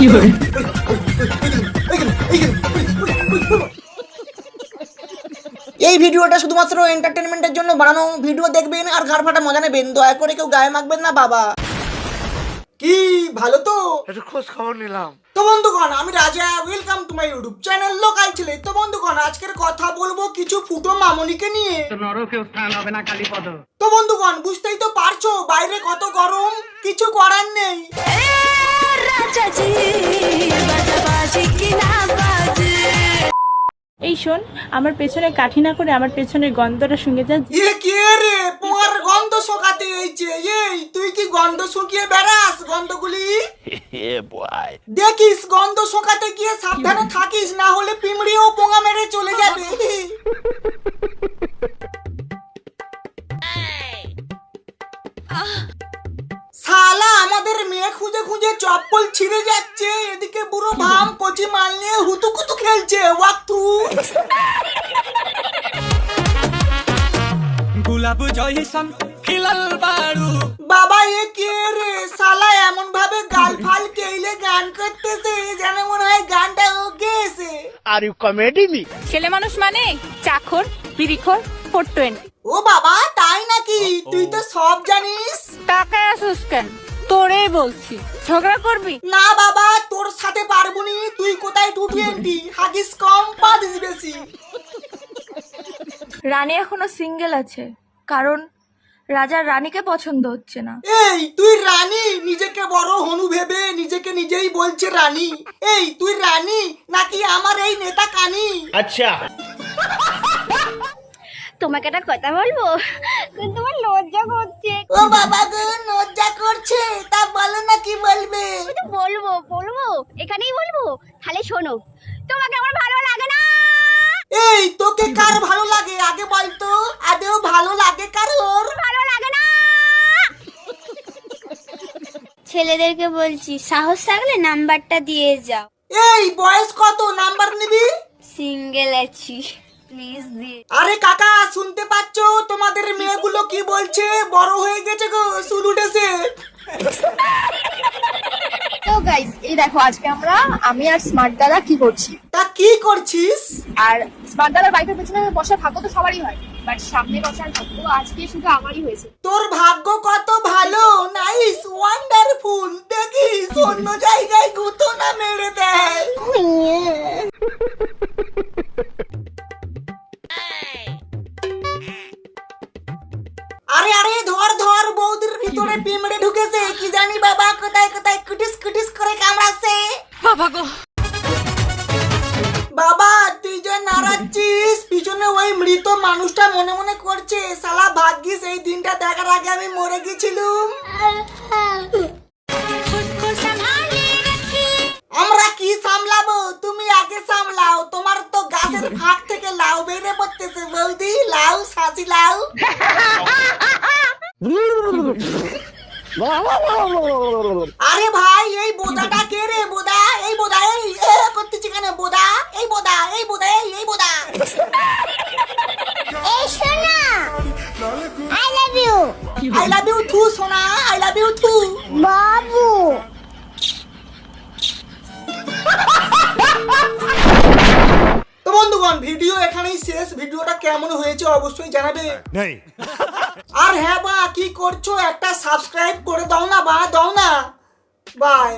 এই ভিডিওটা শুধুমাত্র এন্টারটেনমেন্টের জন্য বানানো। ভিডিও দেখবেন আর ঘাড় ফাটা মজা নেবেন, দয়া করে কেউ গায়ে মাখবেন না বাবা। কি ভালো তো একটু খোঁজ খবর নিলাম। তো বন্ধুগণ, আমি রাজা, welcome to my YouTube channel local ছেলে। তো বন্ধুগণ, আজকের কথা বলবো কিছু ফুটো মামনিকে নিয়ে। নরকে স্থান হবে না কালীপদ। তো বন্ধুগণ, বুঝতেই তো পারছো বাইরে কত গরম, কিছু করার নেই। এই শোন, আমার পেছনে কাঠি না করে আমার পেছনের গন্ধটা শুঁকে যা। এ কে রে, তোমার গন্ধ শোকাতে এইছে? এই তুই কি গন্ধ শুকিয়ে বেড়াস? গন্ধগুলি দেখিস, গন্ধ শোকাতে গিয়ে সাবধানে থাকিস, না হলে পিমড়িও পোঙা মেরে চলে যাবে। শালা আমাদের মেয়ে খুঁজে খুঁজে চপ্পল ছিঁড়ে যাচ্ছে, এদিকে বুড়ো ভাম কচি মাল নিয়ে হুতুকুতু খেলছে। ওয়াক্তু গোলাপ জয়সন খিলাল বাড়ু। বাবা এ কে রে? শালা এমন ভাবে গাল ফাল কেইলে গান করতেছে যেন মনে হয় গানটা ও গেয়েছে। Are you comedy me? ছেলে মানুষ মানে চাখর, বিড়িখোর, 420। ও বাবা, তাই নাকি? তুই তো সব জানিস। টাকা আসুস কেন? তোরেই বলছি, ঝগড়া করবি? না বাবা, তোর সাথে পারবনি। তুই কোথায় 220? হাগিস কম, পা দিস বেশি। রানী এখনো সিঙ্গেল আছে, কারণ রাজার রানীকে পছন্দ হচ্ছে না। এই তুই রানী? নিজেকে বড় হনু ভেবে নিজেকে নিজেই বলছে রানী। এই তুই রানী নাকি আমার এই নেতা কানি? আচ্ছা, তোমাকে একটা কথা বলবো, কিন্তু তোমার লজ্জা করছে। ও বাবা গো, লজ্জা করছে? তা বলো না, কি বলবে? বলবো বলবো, এখানেই বলবো। তাহলে শোনো, তোমাকে আমার ভালো লাগে না। এই তোকে কার ভালো লাগে আগে বলতো? আদেও ভালো লাগে কারোর? ভালো লাগে না। ছেলেদেরকে বলছি, সাহস থাকলে নাম্বারটা দিয়ে যাও। এই বয়স কত, নাম্বার নিবি? সিঙ্গেল আছি, প্লিজ দিয়ে। আরে কাকা, শুনতে পাচ্ছ তোমাদের মেয়েগুলো কি বলছে? বড় হয়ে গেছে গো, চুল উঠেছে। তো গাইস, এই দেখো আজকে আমি আর স্মার্ট দাদা কি করছি। তা কি করছিস? আর স্মার্ট দাদার বাইকের পেছনে বসার ভাগ্য তো সবারই হয়, বাট সামনে বসার ভাগ্য আজকে শুধু আমারই হয়েছে। তোর ভাগ্য কত ভালো, নাইস, ওয়ান্ডারফুল। দেখিস অন্য জায়গায় গুতো না মেরে দেয়। আরে আরে, ধর ধর, বৌদির ভিতরে পিমড়ে ঢুকেছে। কি জানি বাবা, কোথায় কোথায় কুটিস কুটিস করে কামড়াচ্ছে। বাবা গো, বাবা তুই যে নাড়াচ্ছিস, পিছনে ওই মৃত মানুষটা মনে মনে করছে, শালা ভাগ্যিস এই দিনটা দেখার আগে আমি মরে গেছিলুম। আমরা কি সামলাবো? তুমি আগে সামলাও। তোমার তো গাছের ফাঁক থেকে লাউ বেড়ে পড়তেছে বৌদি। লাউ, সাঁচি লাউ। আরে ভাই, এই বোদাটা কে রে? বোদা, এই বোদা, এই করতেছি কেন? বোদা, এই বোদা, এই বোদা, এই বোদা। এই শোনা, I love you. I love you too সোনা, আই লাভ ইউ টু বাবু। তো বন্ধুগণ, ভিডিও এখানেই শেষ। ভিডিওটা কেমন হয়েছে অবশ্যই জানাবে। আর হ্যাঁ বা, কি করছো? একটা সাবস্ক্রাইব করে দাও না বা, দাও না। বাই।